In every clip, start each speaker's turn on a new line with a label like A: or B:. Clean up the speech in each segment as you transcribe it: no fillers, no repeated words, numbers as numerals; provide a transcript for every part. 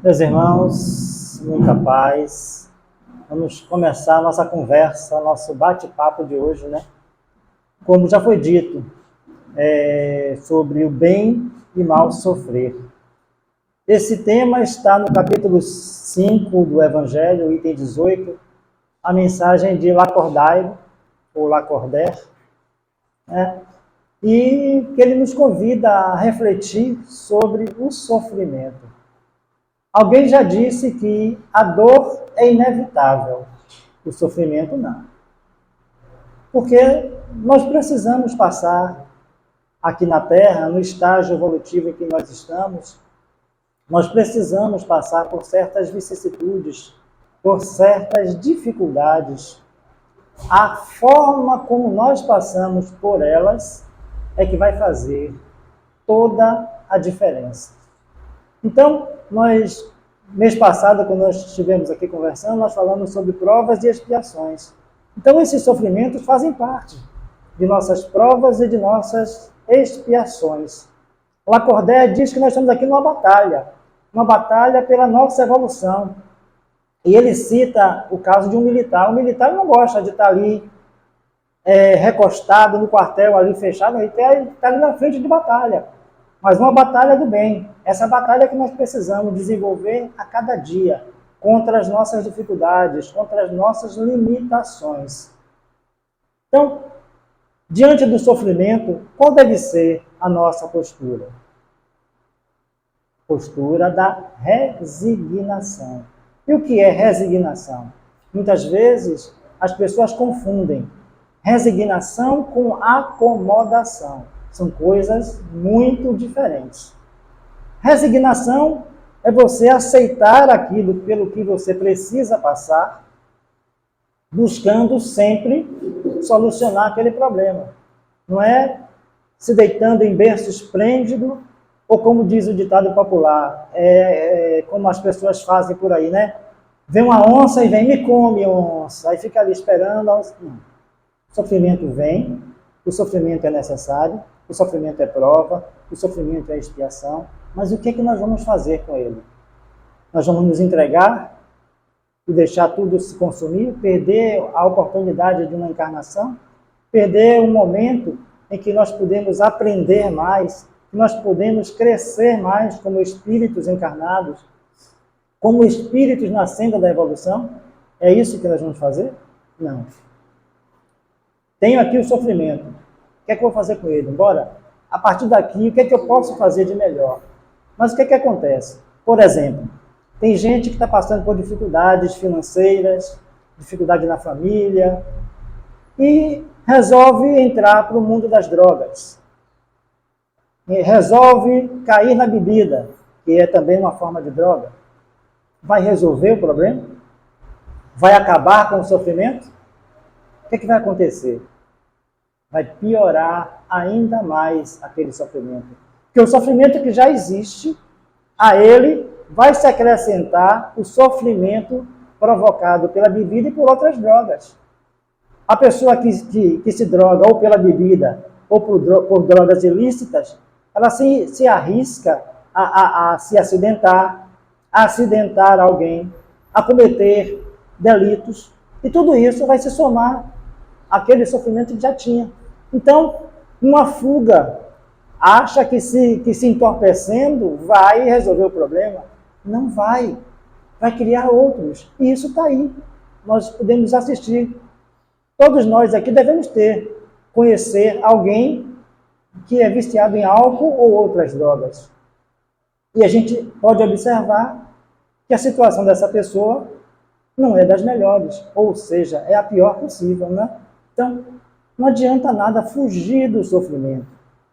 A: Meus irmãos, muita paz. Vamos começar a nossa conversa, nosso bate-papo de hoje, né? Como já foi dito, sobre o bem e mal sofrer. Esse tema está no capítulo 5 do Evangelho, item 18, a mensagem de Lacordaire, ou Lacordaire, né? E que ele nos convida a refletir sobre o sofrimento. Alguém já disse que a dor é inevitável, o sofrimento não. Porque nós precisamos passar aqui na Terra, no estágio evolutivo em que nós estamos, nós precisamos passar por certas vicissitudes, por certas dificuldades. A forma como nós passamos por elas é que vai fazer toda a diferença. Então, mês passado, quando nós estivemos aqui conversando, nós falamos sobre provas e expiações. Então, esses sofrimentos fazem parte de nossas provas e de nossas expiações. Lacordaire diz que nós estamos aqui numa batalha pela nossa evolução. E ele cita o caso de um militar. O militar não gosta de estar ali recostado no quartel, ali fechado, ele está ali na frente de batalha. Mas uma batalha do bem. Essa batalha que nós precisamos desenvolver a cada dia, contra as nossas dificuldades, contra as nossas limitações. Então, diante do sofrimento, qual deve ser a nossa postura? Postura da resignação. E o que é resignação? Muitas vezes as pessoas confundem resignação com acomodação. São coisas muito diferentes. Resignação é você aceitar aquilo pelo que você precisa passar, buscando sempre solucionar aquele problema. Não é se deitando em berço esplêndido, ou como diz o ditado popular, como as pessoas fazem por aí, né? Vem uma onça e vem, me come, onça. Aí fica ali esperando. Não. O sofrimento vem, o sofrimento é necessário, o sofrimento é prova, o sofrimento é expiação, mas o que é que nós vamos fazer com ele? Nós vamos nos entregar e deixar tudo se consumir, perder a oportunidade de uma encarnação, perder um momento em que nós podemos aprender mais, que nós podemos crescer mais como espíritos encarnados, como espíritos na senda da evolução? É isso que nós vamos fazer? Não. Tenho aqui o sofrimento. O que é que eu vou fazer com ele? Embora, a partir daqui, o que é que eu posso fazer de melhor? Mas o que é que acontece? Por exemplo, tem gente que está passando por dificuldades financeiras, dificuldade na família, e resolve entrar para o mundo das drogas. E resolve cair na bebida, que é também uma forma de droga. Vai resolver o problema? Vai acabar com o sofrimento? O que é que vai acontecer? Vai piorar ainda mais aquele sofrimento. Porque o sofrimento que já existe, a ele vai se acrescentar o sofrimento provocado pela bebida e por outras drogas. A pessoa que se droga ou pela bebida ou por drogas ilícitas, ela se arrisca a se acidentar, a acidentar alguém, a cometer delitos, e tudo isso vai se somar àquele sofrimento que já tinha. Então, uma fuga, acha que se entorpecendo vai resolver o problema. Não vai. Vai criar outros. E isso está aí. Nós podemos assistir. Todos nós aqui devemos conhecer alguém que é viciado em álcool ou outras drogas. E a gente pode observar que a situação dessa pessoa não é das melhores, ou seja, é a pior possível, né? Então, não adianta nada fugir do sofrimento.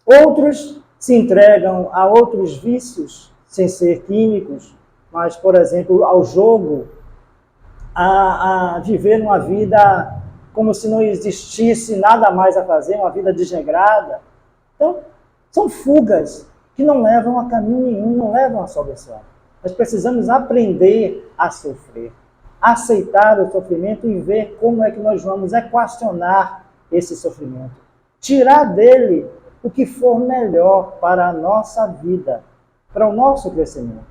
A: Outros se entregam a outros vícios, sem ser químicos, mas, por exemplo, ao jogo, a viver uma vida como se não existisse nada mais a fazer, uma vida desregrada. Então, são fugas que não levam a caminho nenhum, não levam a solução. Nós precisamos aprender a sofrer, aceitar o sofrimento e ver como é que nós vamos equacionar esse sofrimento. Tirar dele o que for melhor para a nossa vida, para o nosso crescimento.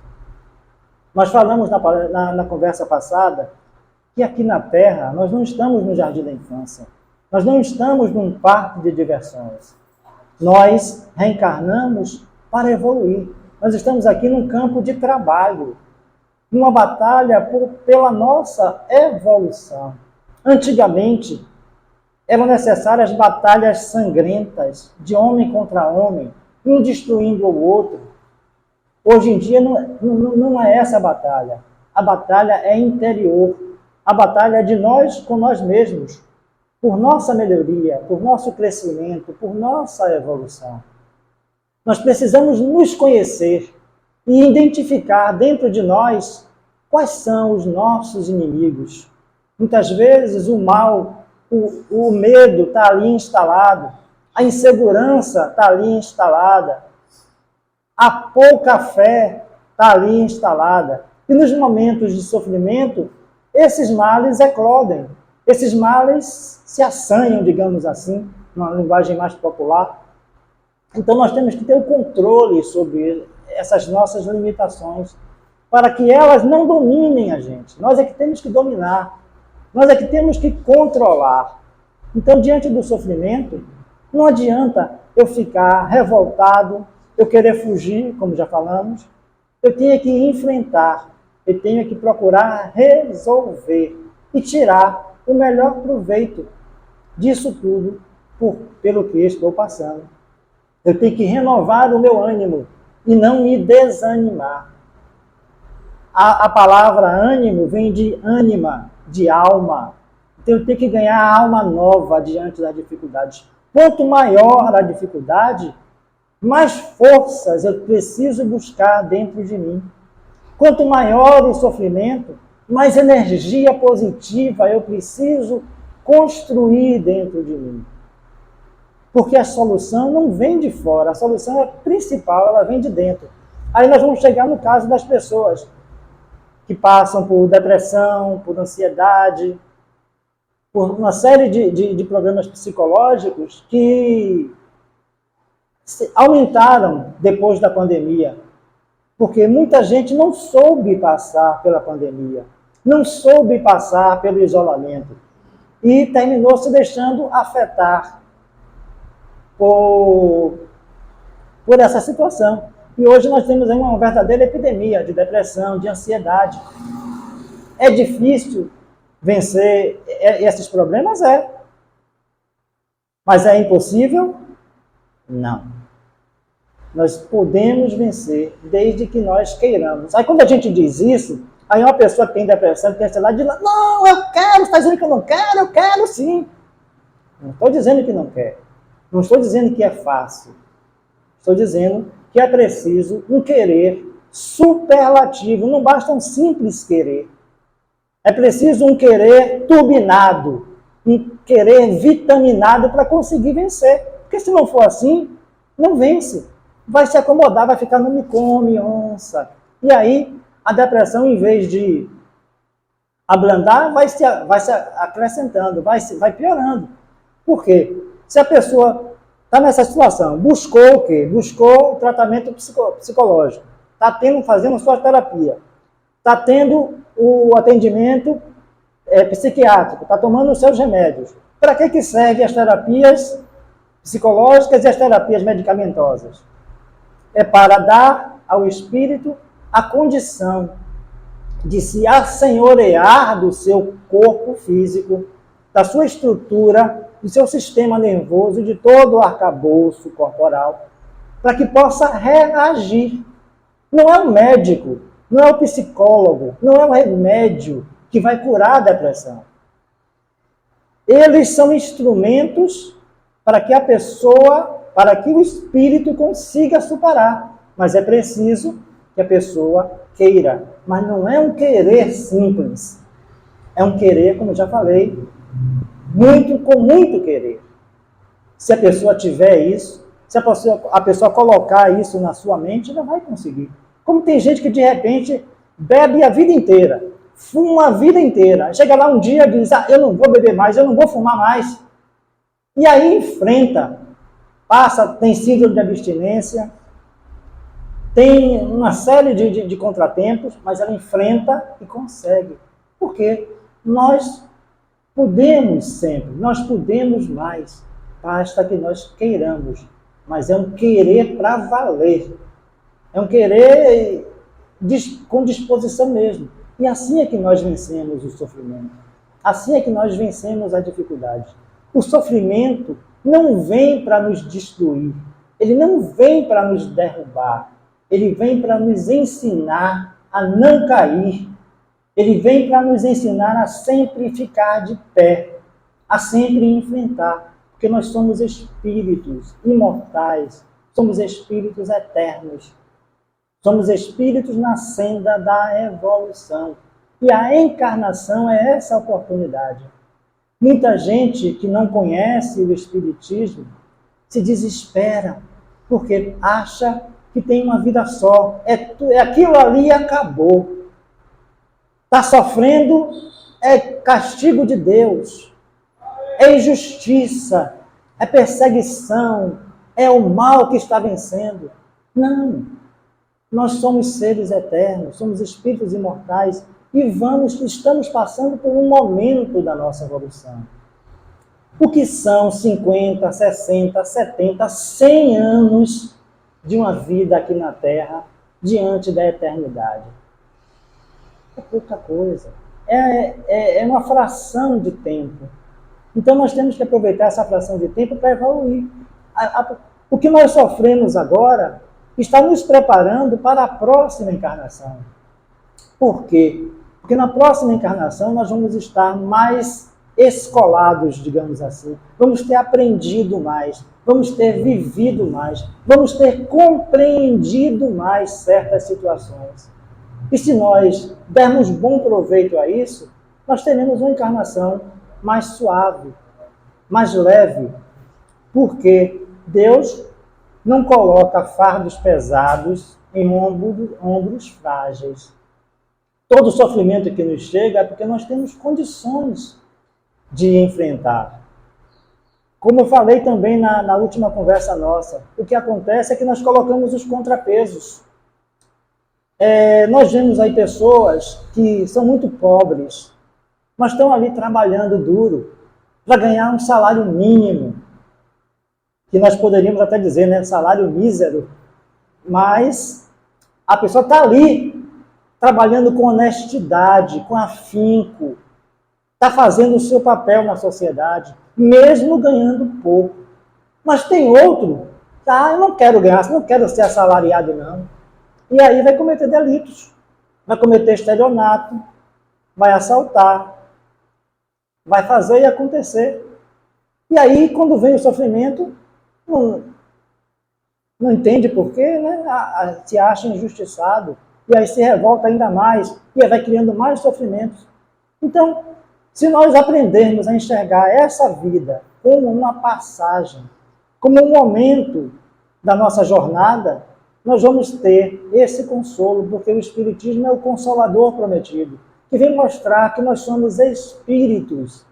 A: Nós falamos na conversa passada que aqui na Terra nós não estamos no jardim da infância. Nós não estamos num parque de diversões. Nós reencarnamos para evoluir. Nós estamos aqui num campo de trabalho, numa batalha pela nossa evolução. Antigamente, eram necessárias batalhas sangrentas, de homem contra homem, um destruindo o outro. Hoje em dia não é essa a batalha. A batalha é interior. A batalha é de nós com nós mesmos, por nossa melhoria, por nosso crescimento, por nossa evolução. Nós precisamos nos conhecer e identificar dentro de nós quais são os nossos inimigos. Muitas vezes o mal, o medo está ali instalado, a insegurança está ali instalada, a pouca fé está ali instalada. E nos momentos de sofrimento, esses males eclodem, esses males se assanham, digamos assim, numa linguagem mais popular. Então nós temos que ter o controle sobre essas nossas limitações, para que elas não dominem a gente. Nós é que temos que dominar, nós é que temos que controlar. Então, diante do sofrimento, não adianta eu ficar revoltado, eu querer fugir, como já falamos. Eu tenho que enfrentar, eu tenho que procurar resolver e tirar o melhor proveito disso tudo pelo que estou passando. Eu tenho que renovar o meu ânimo e não me desanimar. A palavra ânimo vem de ânima, de alma. Então eu tenho que ganhar a alma nova diante das dificuldades. Quanto maior a dificuldade, mais forças eu preciso buscar dentro de mim. Quanto maior o sofrimento, mais energia positiva eu preciso construir dentro de mim. Porque a solução não vem de fora, a solução é principal, ela vem de dentro. Aí nós vamos chegar no caso das pessoas que passam por depressão, por ansiedade, por uma série de problemas psicológicos que aumentaram depois da pandemia. Porque muita gente não soube passar pela pandemia, não soube passar pelo isolamento e terminou se deixando afetar por essa situação. E hoje nós temos aí uma verdadeira epidemia de depressão, de ansiedade. É difícil vencer esses problemas? É. Mas é impossível? Não. Nós podemos vencer desde que nós queiramos. Aí quando a gente diz isso, aí uma pessoa que tem depressão, que tem ansiedade, diz, não, eu quero, você está dizendo que eu não quero? Eu quero sim. Não estou dizendo que não quer. Não estou dizendo que é fácil. Estou dizendo que é preciso um querer superlativo. Não basta um simples querer. É preciso um querer turbinado, um querer vitaminado para conseguir vencer. Porque se não for assim, não vence. Vai se acomodar, vai ficar no me come, onça. E aí, a depressão, em vez de ablandar, vai se acrescentando, vai piorando. Por quê? Se a pessoa está nessa situação, buscou o quê? Buscou o tratamento psicológico, está fazendo sua terapia, está tendo o atendimento psiquiátrico, está tomando os seus remédios. Para que servem as terapias psicológicas e as terapias medicamentosas? É para dar ao espírito a condição de se assenhorear do seu corpo físico, da sua estrutura, do seu sistema nervoso, de todo o arcabouço corporal, para que possa reagir. Não é o médico, não é o psicólogo, não é o remédio que vai curar a depressão. Eles são instrumentos para que a pessoa, para que o espírito consiga superar. Mas é preciso que a pessoa queira. Mas não é um querer simples. É um querer, como já falei, com muito querer. Se a pessoa tiver isso, se a pessoa colocar isso na sua mente, ela vai conseguir. Como tem gente que de repente bebe a vida inteira, fuma a vida inteira, chega lá um dia e diz, eu não vou beber mais, eu não vou fumar mais. E aí enfrenta, tem síndrome de abstinência, tem uma série de contratempos, mas ela enfrenta e consegue. Por quê? Nós podemos sempre, nós podemos mais, basta que nós queiramos. Mas é um querer para valer. É um querer com disposição mesmo. E assim é que nós vencemos o sofrimento. Assim é que nós vencemos a dificuldade. O sofrimento não vem para nos destruir. Ele não vem para nos derrubar. Ele vem para nos ensinar a não cair. Ele vem para nos ensinar a sempre ficar de pé, a sempre enfrentar, porque nós somos espíritos imortais, somos espíritos eternos, somos espíritos na senda da evolução. E a encarnação é essa oportunidade. Muita gente que não conhece o espiritismo se desespera, porque acha que tem uma vida só, é aquilo ali e acabou. Está sofrendo, é castigo de Deus, é injustiça, é perseguição, é o mal que está vencendo. Não, nós somos seres eternos, somos espíritos imortais e estamos passando por um momento da nossa evolução. O que são 50, 60, 70, 100 anos de uma vida aqui na Terra diante da eternidade? É pouca coisa. É uma fração de tempo. Então nós temos que aproveitar essa fração de tempo para evoluir. O que nós sofremos agora está nos preparando para a próxima encarnação. Por quê? Porque na próxima encarnação nós vamos estar mais escolados, digamos assim. Vamos ter aprendido mais, vamos ter vivido mais, vamos ter compreendido mais certas situações. E se nós dermos bom proveito a isso, nós teremos uma encarnação mais suave, mais leve. Porque Deus não coloca fardos pesados em ombros frágeis. Todo sofrimento que nos chega é porque nós temos condições de enfrentar. Como eu falei também na última conversa nossa, o que acontece é que nós colocamos os contrapesos. Nós vemos aí pessoas que são muito pobres, mas estão ali trabalhando duro para ganhar um salário mínimo, que nós poderíamos até dizer, né, salário mísero, mas a pessoa está ali trabalhando com honestidade, com afinco, está fazendo o seu papel na sociedade, mesmo ganhando pouco. Mas tem outro, eu não quero ganhar, não quero ser assalariado não. E aí vai cometer delitos, vai cometer estelionato, vai assaltar, vai fazer e acontecer. E aí, quando vem o sofrimento, não entende por quê, né? Se acha injustiçado, e aí se revolta ainda mais, e aí vai criando mais sofrimentos. Então, se nós aprendermos a enxergar essa vida como uma passagem, como um momento da nossa jornada, nós vamos ter esse consolo, porque o Espiritismo é o consolador prometido, que vem mostrar que nós somos espíritos.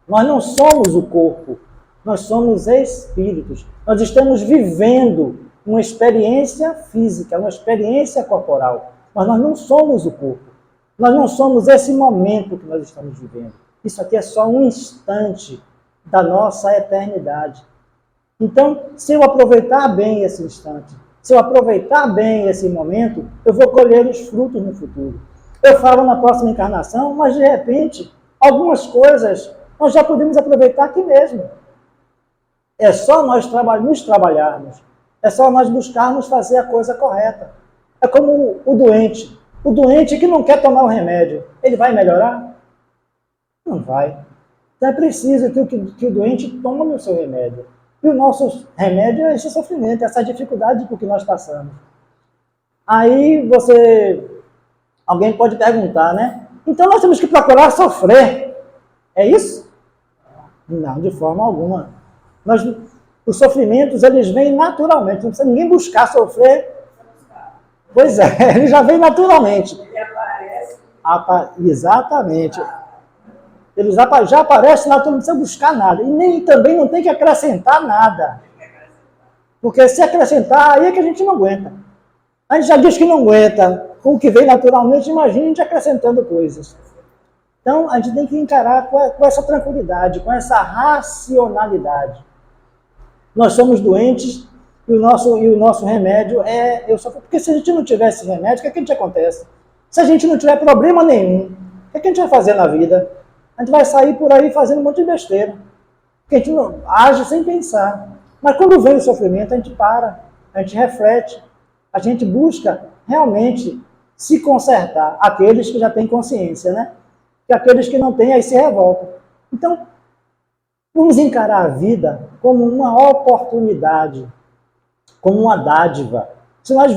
A: Nós não somos o corpo, nós somos espíritos. Nós estamos vivendo uma experiência física, uma experiência corporal, mas nós não somos o corpo. Nós não somos esse momento que nós estamos vivendo. Isso aqui é só um instante da nossa eternidade. Então, se eu aproveitar bem esse instante, se eu aproveitar bem esse momento, eu vou colher os frutos no futuro. Eu falo na próxima encarnação, mas de repente, algumas coisas nós já podemos aproveitar aqui mesmo. É só nós nos trabalharmos. É só nós buscarmos fazer a coisa correta. É como o doente. O doente que não quer tomar o remédio, ele vai melhorar? Não vai. Então é preciso que o doente tome o seu remédio. E o nosso remédio é esse sofrimento, essa dificuldade por que nós passamos. Aí alguém pode perguntar, né? Então nós temos que procurar sofrer. É isso? Não, de forma alguma. Os sofrimentos, eles vêm naturalmente. Não precisa ninguém buscar sofrer. Pois é, ele já vem naturalmente. Ele aparece. Exatamente. Ele já aparece naturalmente, não precisa buscar nada. E também não tem que acrescentar nada. Porque se acrescentar, aí é que a gente não aguenta. A gente já diz que não aguenta. Com o que vem naturalmente, imagina a gente acrescentando coisas. Então, a gente tem que encarar com essa tranquilidade, com essa racionalidade. Nós somos doentes e o nosso remédio é... Porque se a gente não tiver esse remédio, o que, é que a gente acontece? Se a gente não tiver problema nenhum, o que, é que a gente vai fazer na vida? A gente vai sair por aí fazendo um monte de besteira. Porque a gente não age sem pensar. Mas quando vem o sofrimento, a gente para, a gente reflete, a gente busca realmente se consertar. Aqueles que já têm consciência, né? E aqueles que não têm, aí se revoltam. Então, vamos encarar a vida como uma oportunidade, como uma dádiva. Se nós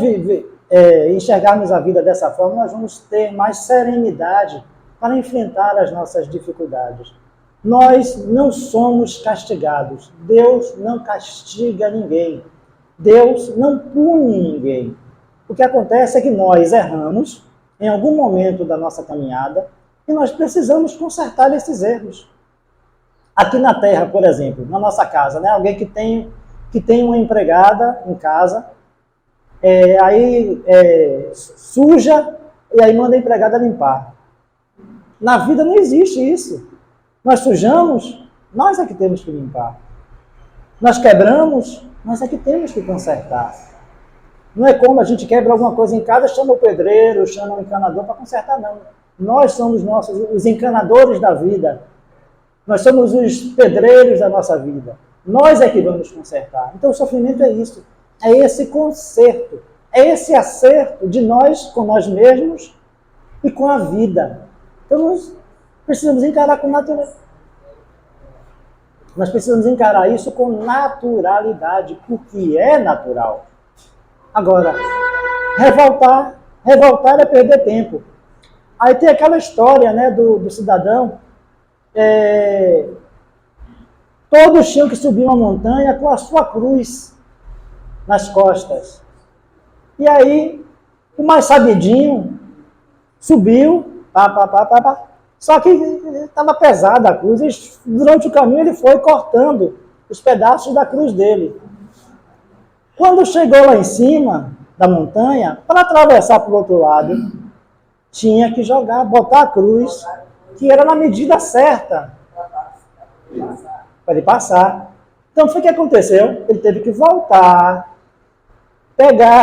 A: enxergarmos a vida dessa forma, nós vamos ter mais serenidade para enfrentar as nossas dificuldades. Nós não somos castigados. Deus não castiga ninguém. Deus não pune ninguém. O que acontece é que nós erramos em algum momento da nossa caminhada e nós precisamos consertar esses erros. Aqui na Terra, por exemplo, na nossa casa, né? Alguém que tem uma empregada em casa, suja e aí manda a empregada limpar. Na vida não existe isso. Nós sujamos, nós é que temos que limpar. Nós quebramos, nós é que temos que consertar. Não é como a gente quebra alguma coisa em casa, chama o pedreiro, chama o encanador para consertar, não. Nós somos os encanadores da vida. Nós somos os pedreiros da nossa vida. Nós é que vamos consertar. Então o sofrimento é isso. É esse conserto. É esse acerto de nós com nós mesmos e com a vida. Então nós precisamos encarar com naturalidade. Nós precisamos encarar isso com naturalidade, porque é natural. Agora, revoltar é perder tempo. Aí tem aquela história, né, do cidadão. Todos tinham que subir uma montanha com a sua cruz nas costas. E aí, o mais sabidinho subiu, só que estava pesada a cruz, e durante o caminho ele foi cortando os pedaços da cruz dele. Quando chegou lá em cima da montanha, para atravessar para o outro lado, tinha que botar a cruz, que era na medida certa, para ele passar. Então, foi o que aconteceu? Ele teve que voltar,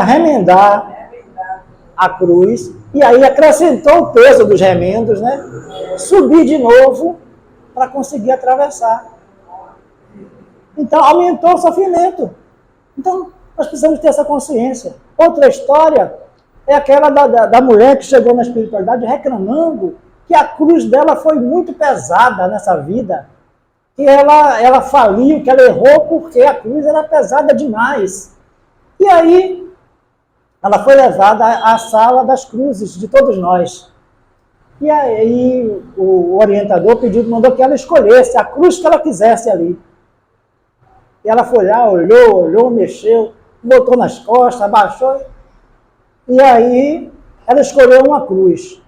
A: remendar a cruz, e aí acrescentou o peso dos remendos, né? Subir de novo para conseguir atravessar. Então, aumentou o sofrimento. Então, nós precisamos ter essa consciência. Outra história é aquela da mulher que chegou na espiritualidade reclamando que a cruz dela foi muito pesada nessa vida, que ela faliu, que ela errou porque a cruz era pesada demais. E aí, ela foi levada à sala das cruzes de todos nós. E aí, o orientador mandou que ela escolhesse a cruz que ela quisesse ali. E ela foi lá, olhou, mexeu, botou nas costas, abaixou. E aí, ela escolheu uma cruz.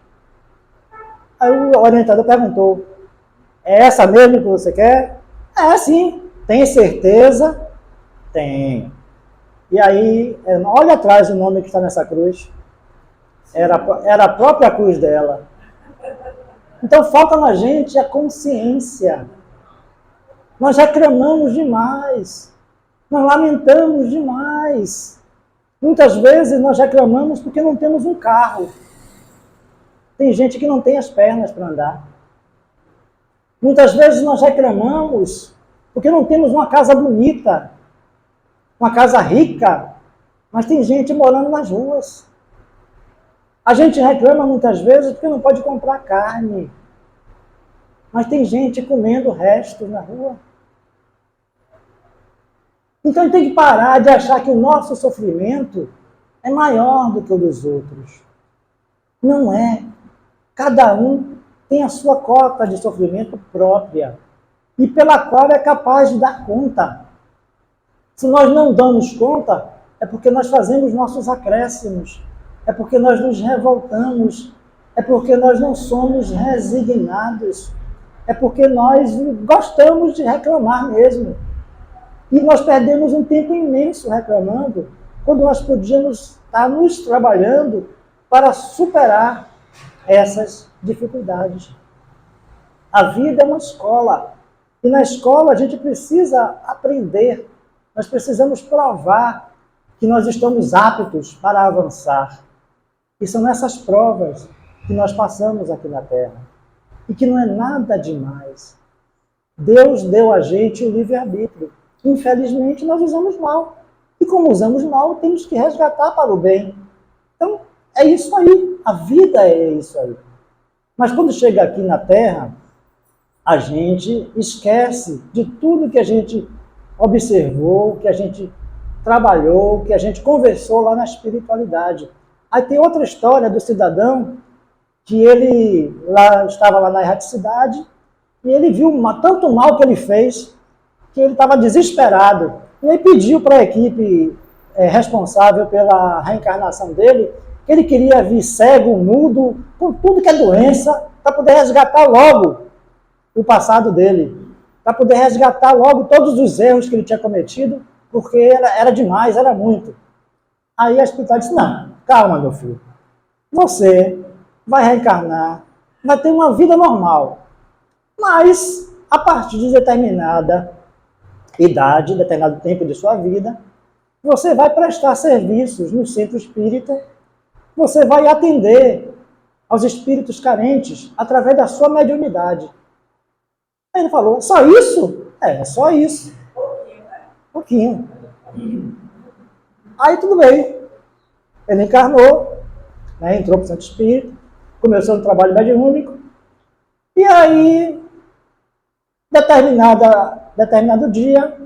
A: Aí o orientador perguntou, é essa mesmo que você quer? É, sim. Tem certeza? Tem. E aí, olha atrás o nome que está nessa cruz. Era a própria cruz dela. Então, falta na gente a consciência. Nós reclamamos demais. Nós lamentamos demais. Muitas vezes nós reclamamos porque não temos um carro. Tem gente que não tem as pernas para andar. Muitas vezes nós reclamamos porque não temos uma casa bonita, uma casa rica, mas tem gente morando nas ruas. A gente reclama muitas vezes porque não pode comprar carne, mas tem gente comendo restos na rua. Então a gente tem que parar de achar que o nosso sofrimento é maior do que o dos outros. Não é. Cada um tem a sua cota de sofrimento própria e pela qual é capaz de dar conta. Se nós não damos conta, é porque nós fazemos nossos acréscimos, é porque nós nos revoltamos, é porque nós não somos resignados, é porque nós gostamos de reclamar mesmo. E nós perdemos um tempo imenso reclamando, quando nós podíamos está nos trabalhando para superar essas dificuldades. A vida é uma escola. E na escola a gente precisa aprender. Nós precisamos provar que nós estamos aptos para avançar. E são nessas provas que nós passamos aqui na Terra. E que não é nada demais. Deus deu a gente o livre-arbítrio. Infelizmente, nós usamos mal. E como usamos mal, temos que resgatar para o bem. Então, é isso aí. A vida é isso aí. Mas quando chega aqui na Terra, a gente esquece de tudo que a gente observou, que a gente trabalhou, que a gente conversou lá na espiritualidade. Aí tem outra história do cidadão que ele estava lá na erraticidade e ele viu tanto mal que ele fez que ele estava desesperado. E aí pediu para a equipe responsável pela reencarnação dele que ele queria vir cego, mudo, com tudo que é doença, para poder resgatar logo o passado dele, para poder resgatar logo todos os erros que ele tinha cometido, porque era demais, era muito. Aí a espiritualidade disse, não, calma meu filho, você vai reencarnar, vai ter uma vida normal, mas a partir de determinada idade, determinado tempo de sua vida, você vai prestar serviços no centro espírita, você vai atender aos espíritos carentes através da sua mediunidade. Aí ele falou, só isso? É só isso. Pouquinho. Aí tudo bem. Ele encarnou, entrou para o centro espírita, começou o trabalho mediúnico, e aí, determinado dia,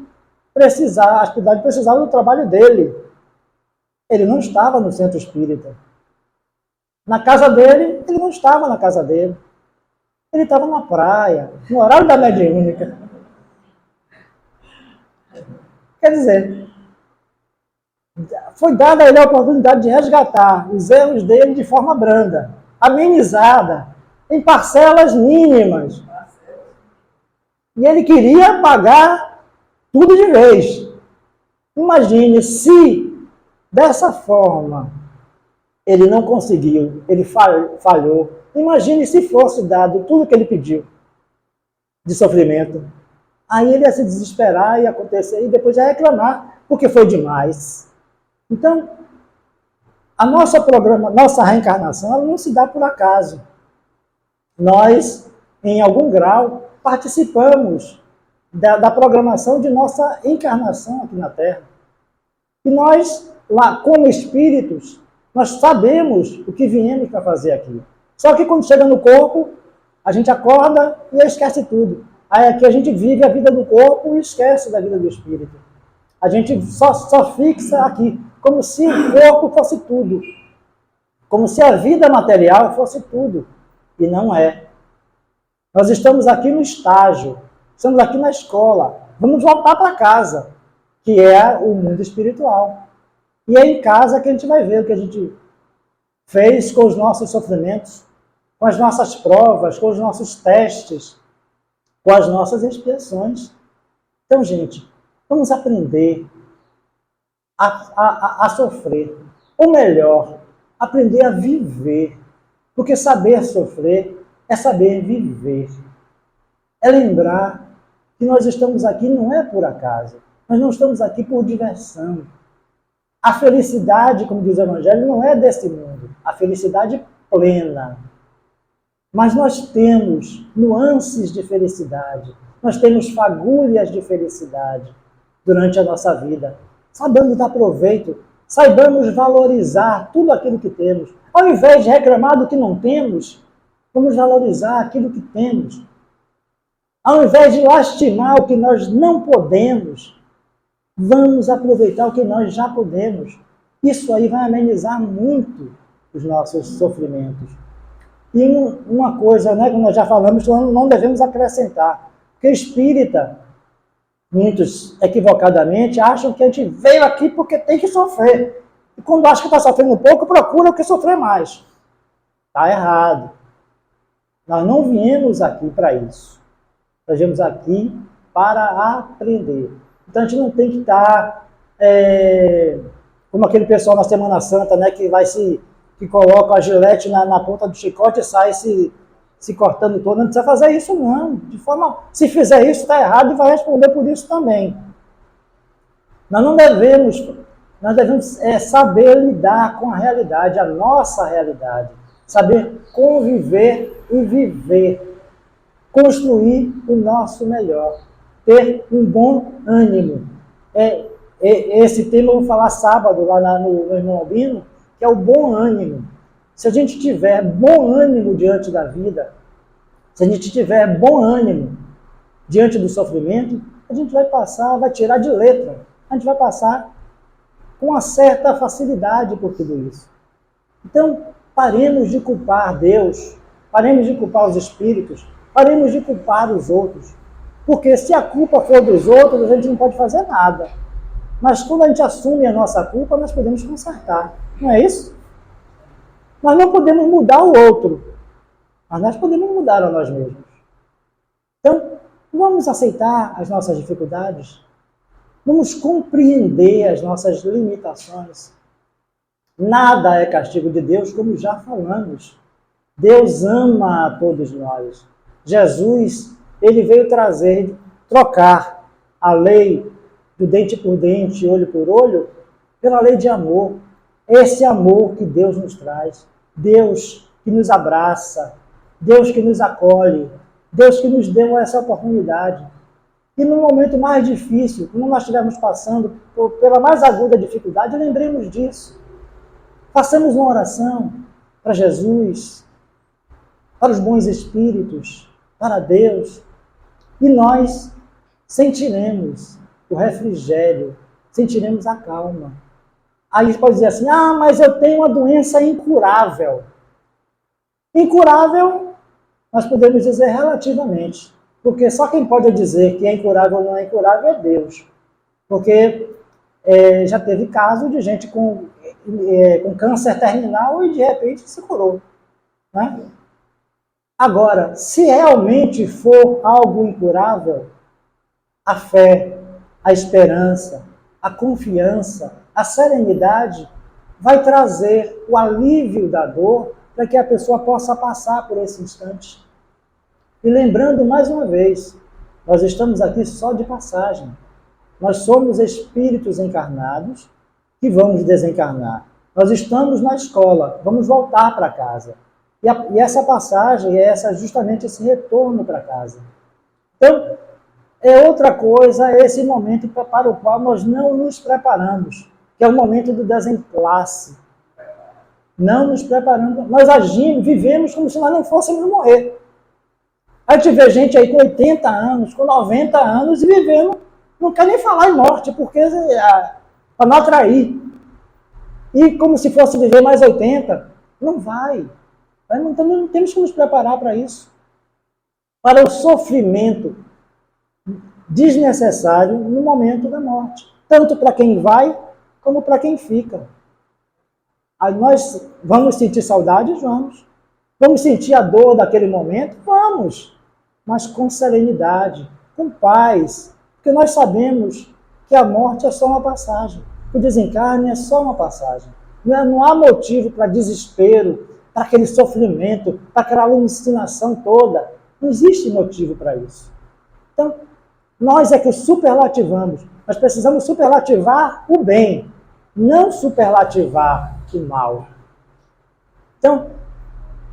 A: a espiritualidade precisava do trabalho dele. Ele não estava no centro espírita. Na casa dele, ele não estava na casa dele. Ele estava na praia, no horário da mediúnica. Quer dizer, foi dada a ele a oportunidade de resgatar os erros dele de forma branda, amenizada, em parcelas mínimas. E ele queria pagar tudo de vez. Imagine se, dessa forma, ele não conseguiu, ele falhou. Imagine se fosse dado tudo que ele pediu de sofrimento. Aí ele ia se desesperar, ia acontecer, e depois ia reclamar, porque foi demais. Então, a nossa reencarnação, ela não se dá por acaso. Nós, em algum grau, participamos da programação de nossa encarnação aqui na Terra. E nós, lá como espíritos, nós sabemos o que viemos para fazer aqui. Só que quando chega no corpo, a gente acorda e esquece tudo. Aí aqui a gente vive a vida do corpo e esquece da vida do espírito. A gente só fixa aqui, como se o corpo fosse tudo. Como se a vida material fosse tudo. E não é. Nós estamos aqui no estágio, estamos aqui na escola. Vamos voltar para casa, que é o mundo espiritual. E é em casa que a gente vai ver o que a gente fez com os nossos sofrimentos, com as nossas provas, com os nossos testes, com as nossas expiações. Então, gente, vamos aprender a sofrer. Ou melhor, aprender a viver. Porque saber sofrer é saber viver. É lembrar que nós estamos aqui não é por acaso. Nós não estamos aqui por diversão. A felicidade, como diz o Evangelho, não é desse mundo. A felicidade plena. Mas nós temos nuances de felicidade. Nós temos fagulhas de felicidade durante a nossa vida. Saibamos dar proveito. Saibamos valorizar tudo aquilo que temos. Ao invés de reclamar do que não temos, vamos valorizar aquilo que temos. Ao invés de lastimar o que nós não podemos, vamos aproveitar o que nós já podemos. Isso aí vai amenizar muito os nossos sofrimentos. E uma coisa, que nós já falamos, não devemos acrescentar. Porque espírita, muitos equivocadamente, acham que a gente veio aqui porque tem que sofrer. E quando acha que está sofrendo um pouco, procura o que sofrer mais. Está errado. Nós não viemos aqui para isso. Nós viemos aqui para aprender. Então a gente não tem que estar Como aquele pessoal na Semana Santa, né, que coloca a gilete na ponta do chicote e sai se cortando todo. Não precisa fazer isso, não. Se fizer isso, está errado e vai responder por isso também. Nós não devemos, nós devemos saber lidar com a realidade, a nossa realidade. Saber conviver e viver. Construir o nosso melhor. Ter um bom ânimo. Esse tema eu vou falar sábado lá no Irmão Albino, que é o bom ânimo. Se a gente tiver bom ânimo diante da vida, se a gente tiver bom ânimo diante do sofrimento, a gente vai tirar de letra. A gente vai passar com uma certa facilidade por tudo isso. Então, paremos de culpar Deus, paremos de culpar os espíritos, paremos de culpar os outros. Porque se a culpa for dos outros, a gente não pode fazer nada. Mas quando a gente assume a nossa culpa, nós podemos consertar. Não é isso? Nós não podemos mudar o outro, mas nós podemos mudar a nós mesmos. Então, vamos aceitar as nossas dificuldades, vamos compreender as nossas limitações. Nada é castigo de Deus, como já falamos. Deus ama a todos nós. Jesus, ele veio trocar a lei do dente por dente, olho por olho, pela lei de amor. Esse amor que Deus nos traz. Deus que nos abraça. Deus que nos acolhe. Deus que nos deu essa oportunidade. E no momento mais difícil, quando nós estivermos passando pela mais aguda dificuldade, lembremos disso. Façamos uma oração para Jesus, para os bons espíritos, para Deus, e nós sentiremos o refrigério, sentiremos a calma. Aí a gente pode dizer assim, mas eu tenho uma doença incurável. Incurável, nós podemos dizer relativamente, porque só quem pode dizer que é incurável ou não é incurável é Deus. Porque já teve caso de gente com câncer terminal e de repente se curou. Né? Agora, se realmente for algo incurável, a fé, a esperança, a confiança, a serenidade vai trazer o alívio da dor para que a pessoa possa passar por esse instante. E lembrando mais uma vez, nós estamos aqui só de passagem. Nós somos espíritos encarnados que vamos desencarnar. Nós estamos na escola, vamos voltar para casa. E essa passagem é justamente esse retorno para casa. Então, é outra coisa, é esse momento para o qual nós não nos preparamos, que é o momento do desenlace. Não nos preparamos, nós agimos, vivemos como se nós não fôssemos morrer. A gente vê gente aí com 80 anos, com 90 anos e vivendo, não quer nem falar em morte, porque para não atrair. E como se fosse viver mais 80, não vai. Não temos que nos preparar para isso. Para o sofrimento desnecessário no momento da morte. Tanto para quem vai, como para quem fica. Aí nós vamos sentir saudades? Vamos. Vamos sentir a dor daquele momento? Vamos. Mas com serenidade, com paz. Porque nós sabemos que a morte é só uma passagem. O desencarne é só uma passagem. Não há motivo para desespero, para aquele sofrimento, para aquela alucinação toda. Não existe motivo para isso. Então, nós é que superlativamos. Nós precisamos superlativar o bem, não superlativar o mal. Então,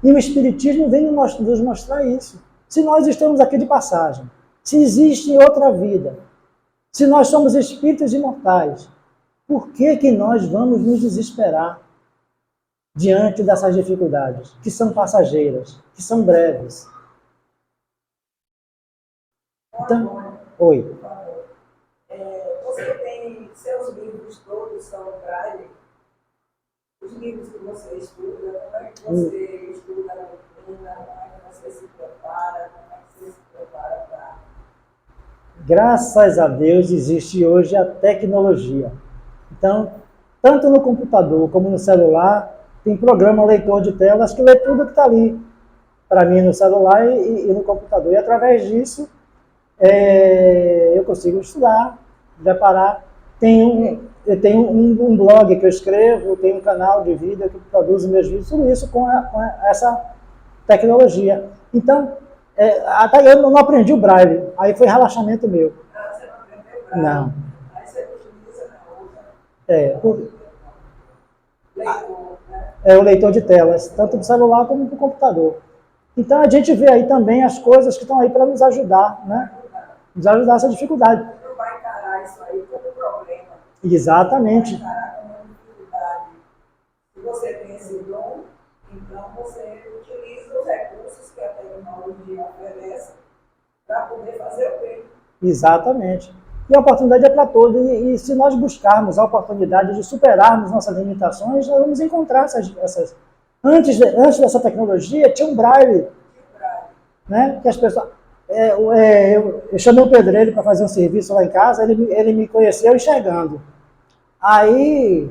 A: e o Espiritismo vem nos mostrar isso. Se nós estamos aqui de passagem, se existe outra vida, se nós somos espíritos imortais, por que nós vamos nos desesperar diante dessas dificuldades, que são passageiras, que são breves? Então, oi.
B: Você tem seus livros todos são braille? Os livros que você estuda, como é que você estuda a doutrina, como é que você se prepara, como é que você se prepara para...
A: Graças a Deus existe hoje a tecnologia. Então, tanto no computador como no celular, tem programa leitor de telas que lê tudo que está ali, para mim no celular e no computador. E através disso, eu consigo estudar, preparar. Eu tenho um blog que eu escrevo, tenho um canal de vídeo que produz meus vídeos, tudo isso com essa tecnologia. Então, até eu não aprendi o Braille, aí foi relaxamento meu.
B: Ah, você não aprendeu Braille?
A: Não.
B: Aí você utiliza na outra. Leitor, né?
A: É o leitor de telas, tanto do celular como do computador. Então a gente vê aí também as coisas que estão aí para nos ajudar, né? Nos ajudar essa dificuldade.
B: Você não vai encarar isso aí como problema.
A: Exatamente.
B: Vai encarar como uma dificuldade. Se você tem esse dom, então você utiliza os recursos que a tecnologia oferece para poder fazer o bem.
A: Exatamente. E a oportunidade é para todos. E se nós buscarmos a oportunidade de superarmos nossas limitações, nós vamos encontrar essas. Antes dessa tecnologia, tinha um Braille, né? Que as pessoas. Eu chamei um pedreiro para fazer um serviço lá em casa, ele me conheceu enxergando. Aí,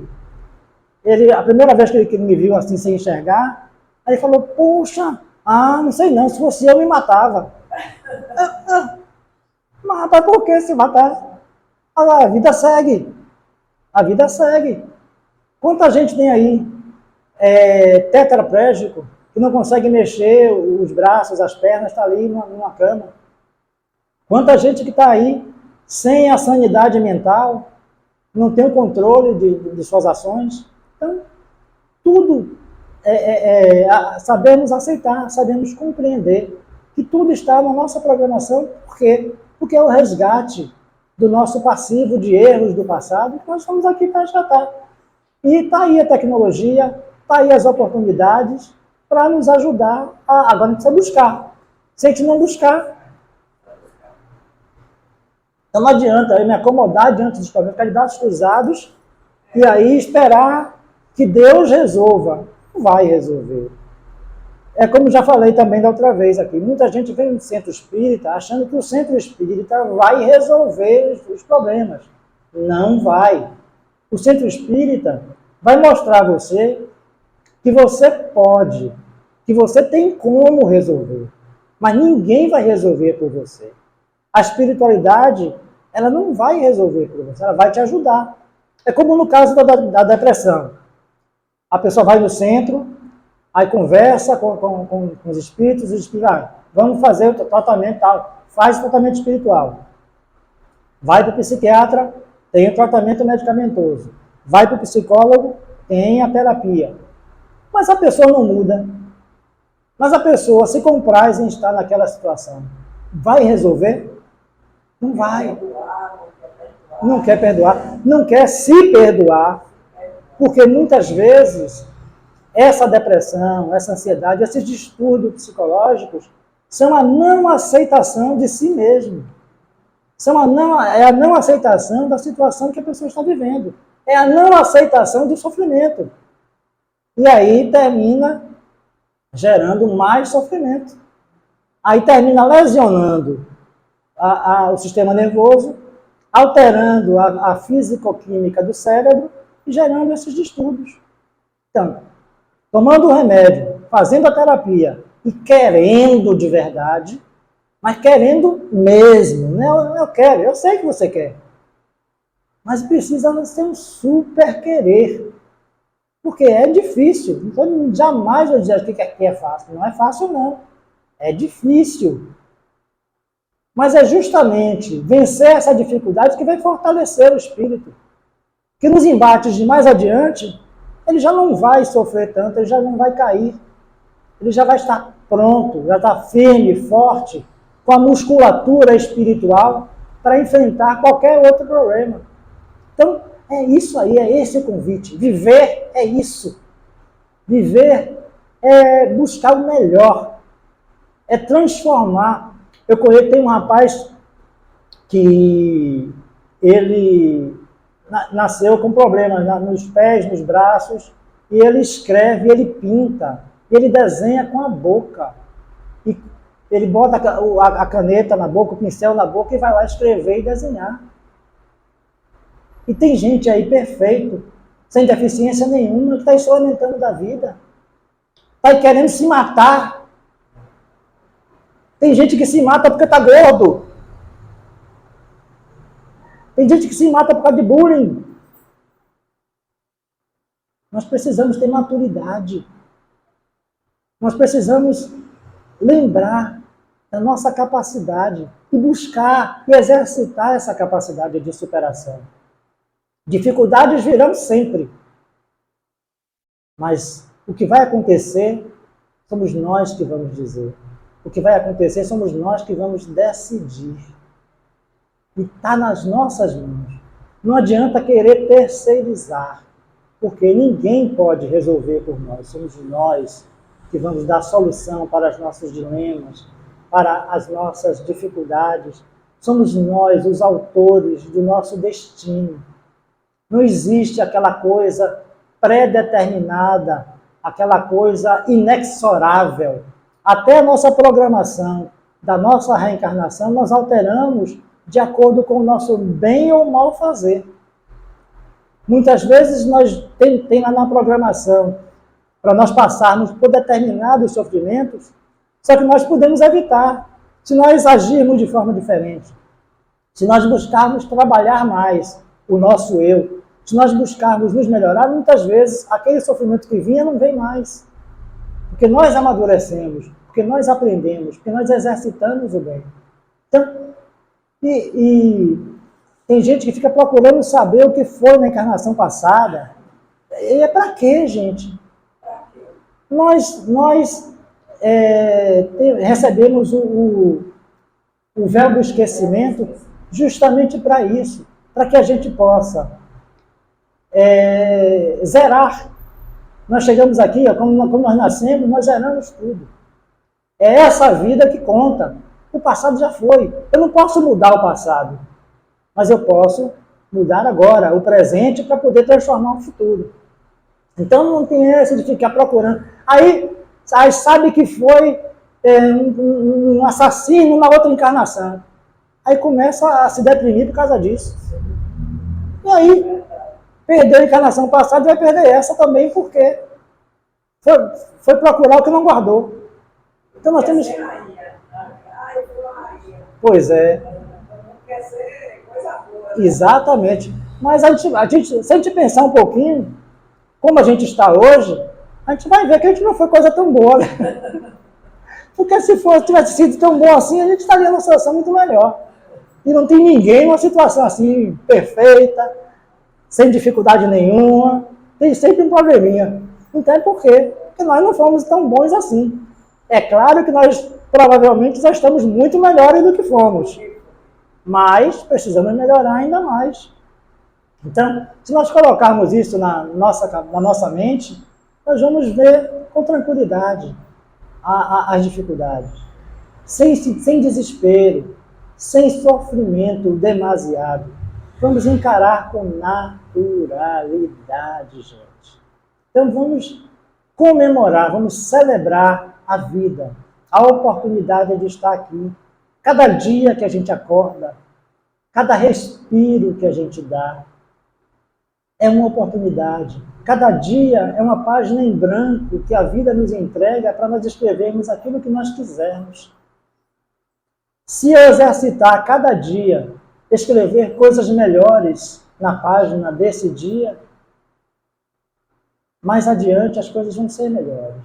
A: a primeira vez que ele me viu assim, sem enxergar, aí ele falou, puxa, não sei não, se fosse eu me matava. Mas por que se matar? A vida segue. A vida segue. Quanta gente tem aí tetraplégico, que não consegue mexer os braços, as pernas, está ali numa cama. Quanta gente que está aí sem a sanidade mental, não tem o controle de suas ações. Então, tudo sabemos aceitar, sabemos compreender que tudo está na nossa programação. Por quê? Porque é o resgate do nosso passivo de erros do passado que nós estamos aqui para resgatar. E está aí a tecnologia, está aí as oportunidades para nos ajudar. Agora a gente precisa buscar. Se a gente não buscar, então não adianta eu me acomodar diante dos problemas, ficar de braços cruzados e aí esperar que Deus resolva. Não vai resolver. É como já falei também da outra vez aqui, muita gente vem no centro espírita achando que o centro espírita vai resolver os problemas. Não vai. O centro espírita vai mostrar a você que você pode, que você tem como resolver, mas ninguém vai resolver por você. A espiritualidade, ela não vai resolver por você, ela vai te ajudar. É como no caso da depressão. A pessoa vai no centro, aí conversa com os espíritos vamos fazer o tratamento tal, faz o tratamento espiritual. Vai para o psiquiatra, tem o tratamento medicamentoso. Vai para o psicólogo, tem a terapia. Mas a pessoa não muda. Mas a pessoa se compraz em estar naquela situação. Vai resolver? Não vai. Não quer perdoar, não quer se perdoar, porque muitas vezes essa depressão, essa ansiedade, esses distúrbios psicológicos são a não aceitação de si mesmo. É a não aceitação da situação que a pessoa está vivendo. É a não aceitação do sofrimento. E aí termina gerando mais sofrimento. Aí termina lesionando o sistema nervoso, alterando a fisicoquímica do cérebro e gerando esses distúrbios. Então, tomando o remédio, fazendo a terapia e querendo de verdade, mas querendo mesmo, né? Eu quero, eu sei que você quer. Mas precisa ser um super querer. Porque é difícil. Então, jamais eu dizer que é fácil. Não é fácil, não. É difícil. Mas é justamente vencer essa dificuldade que vai fortalecer o espírito. Que nos embates de mais adiante, ele já não vai sofrer tanto, ele já não vai cair. Ele já vai estar pronto, já está firme, forte, com a musculatura espiritual para enfrentar qualquer outro problema. Então, é isso aí, é esse o convite. Viver é isso. Viver é buscar o melhor. É transformar. Tem um rapaz que ele nasceu com problemas nos pés, nos braços, e ele escreve, ele pinta, ele desenha com a boca. E ele bota a caneta na boca, o pincel na boca e vai lá escrever e desenhar. E tem gente aí perfeito, sem deficiência nenhuma, que está experimentando da vida. Está querendo se matar. Tem gente que se mata porque está gordo. Tem gente que se mata por causa de bullying. Nós precisamos ter maturidade. Nós precisamos lembrar da nossa capacidade e buscar e exercitar essa capacidade de superação. Dificuldades virão sempre. Mas o que vai acontecer, somos nós que vamos dizer. O que vai acontecer, somos nós que vamos decidir. E está nas nossas mãos. Não adianta querer terceirizar, porque ninguém pode resolver por nós. Somos nós que vamos dar solução para os nossos dilemas, para as nossas dificuldades. Somos nós os autores do nosso destino. Não existe aquela coisa pré-determinada, aquela coisa inexorável. Até a nossa programação da nossa reencarnação, nós alteramos de acordo com o nosso bem ou mal fazer. Muitas vezes nós tem lá na programação para nós passarmos por determinados sofrimentos, só que nós podemos evitar se nós agirmos de forma diferente. Se nós buscarmos trabalhar mais o nosso eu, se nós buscarmos nos melhorar, muitas vezes aquele sofrimento que vinha não vem mais. Porque nós amadurecemos, porque nós aprendemos, porque nós exercitamos o bem. Então, tem gente que fica procurando saber o que foi na encarnação passada. E é para quê, gente? Nós recebemos o véu do esquecimento justamente para isso, para que a gente possa zerar. Nós chegamos aqui, como nós nascemos, nós zeramos tudo. É essa vida que conta. O passado já foi. Eu não posso mudar o passado, mas eu posso mudar agora, o presente, para poder transformar o futuro. Então não tem essa de ficar procurando. Aí sabe que foi um assassino na outra encarnação. Aí começa a se deprimir por causa disso. E aí, perdeu a encarnação passada e vai perder essa também, porque foi procurar o que não guardou. Então nós temos... Pois é. Quer ser coisa boa. Exatamente. Mas se a gente pensar um pouquinho, como a gente está hoje, a gente vai ver que a gente não foi coisa tão boa. Né? Porque se tivesse sido tão bom assim, a gente estaria numa situação muito melhor. E não tem ninguém numa situação assim, perfeita, sem dificuldade nenhuma, tem sempre um probleminha. Então é por quê? Porque nós não fomos tão bons assim. É claro que nós provavelmente já estamos muito melhores do que fomos, mas precisamos melhorar ainda mais. Então, se nós colocarmos isso na nossa mente, nós vamos ver com tranquilidade as dificuldades, sem desespero, sem sofrimento demasiado. Vamos encarar com naturalidade, gente. Então vamos comemorar, vamos celebrar a vida, a oportunidade de estar aqui. Cada dia que a gente acorda, cada respiro que a gente dá, é uma oportunidade. Cada dia é uma página em branco que a vida nos entrega para nós escrevermos aquilo que nós quisermos. Se eu exercitar cada dia, escrever coisas melhores na página desse dia, mais adiante as coisas vão ser melhores.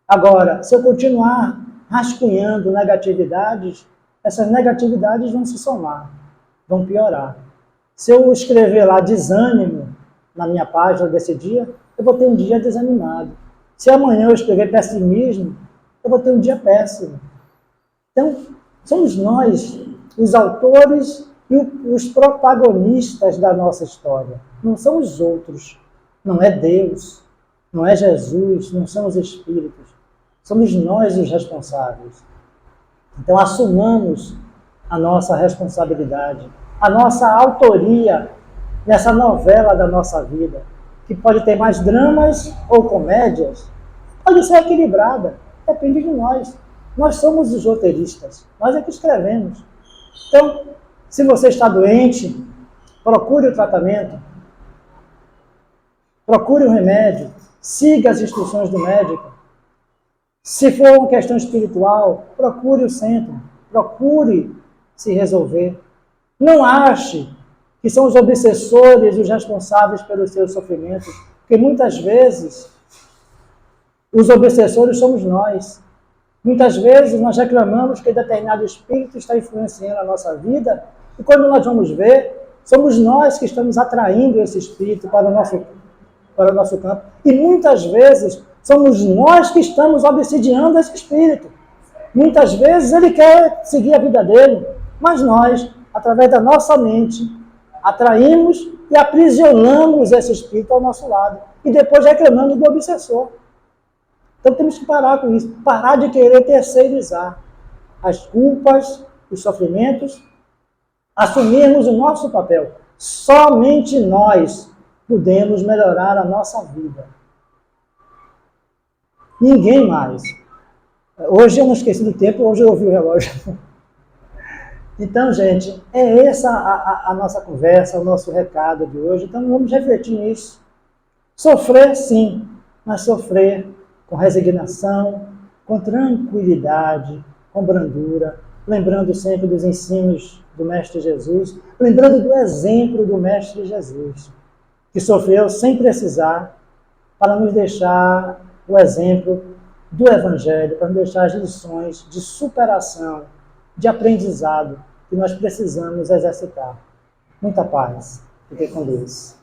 A: Agora, se eu continuar rascunhando negatividades, essas negatividades vão se somar, vão piorar. Se eu escrever lá desânimo na minha página desse dia, eu vou ter um dia desanimado. Se amanhã eu escrever pessimismo, eu vou ter um dia péssimo. Então, somos nós, os autores e os protagonistas da nossa história. Não são os outros, não é Deus, não é Jesus, não são os espíritos. Somos nós os responsáveis. Então, assumamos a nossa responsabilidade, a nossa autoria nessa novela da nossa vida, que pode ter mais dramas ou comédias, pode ser equilibrada, depende de nós. Nós somos os roteiristas, nós é que escrevemos. Então, se você está doente, procure o tratamento, procure o remédio, siga as instruções do médico. Se for uma questão espiritual, procure o centro, procure se resolver. Não ache que são os obsessores, os responsáveis pelos seus sofrimentos, porque muitas vezes os obsessores somos nós. Muitas vezes nós reclamamos que determinado espírito está influenciando a nossa vida, e quando nós vamos ver, somos nós que estamos atraindo esse espírito para o nosso campo. E muitas vezes somos nós que estamos obsidiando esse espírito. Muitas vezes ele quer seguir a vida dele, mas nós, através da nossa mente, atraímos e aprisionamos esse espírito ao nosso lado. E depois reclamamos do obsessor. Então temos que parar com isso, parar de querer terceirizar as culpas, os sofrimentos, assumirmos o nosso papel. Somente nós podemos melhorar a nossa vida. Ninguém mais. Hoje eu não esqueci do tempo, hoje eu ouvi o relógio. Então, gente, é essa a nossa conversa, o nosso recado de hoje. Então vamos refletir nisso. Sofrer, sim, mas sofrer com resignação, com tranquilidade, com brandura, lembrando sempre dos ensinos do Mestre Jesus, lembrando do exemplo do Mestre Jesus, que sofreu sem precisar, para nos deixar o exemplo do Evangelho, para nos deixar as lições de superação, de aprendizado que nós precisamos exercitar. Muita paz. Fiquem com Deus.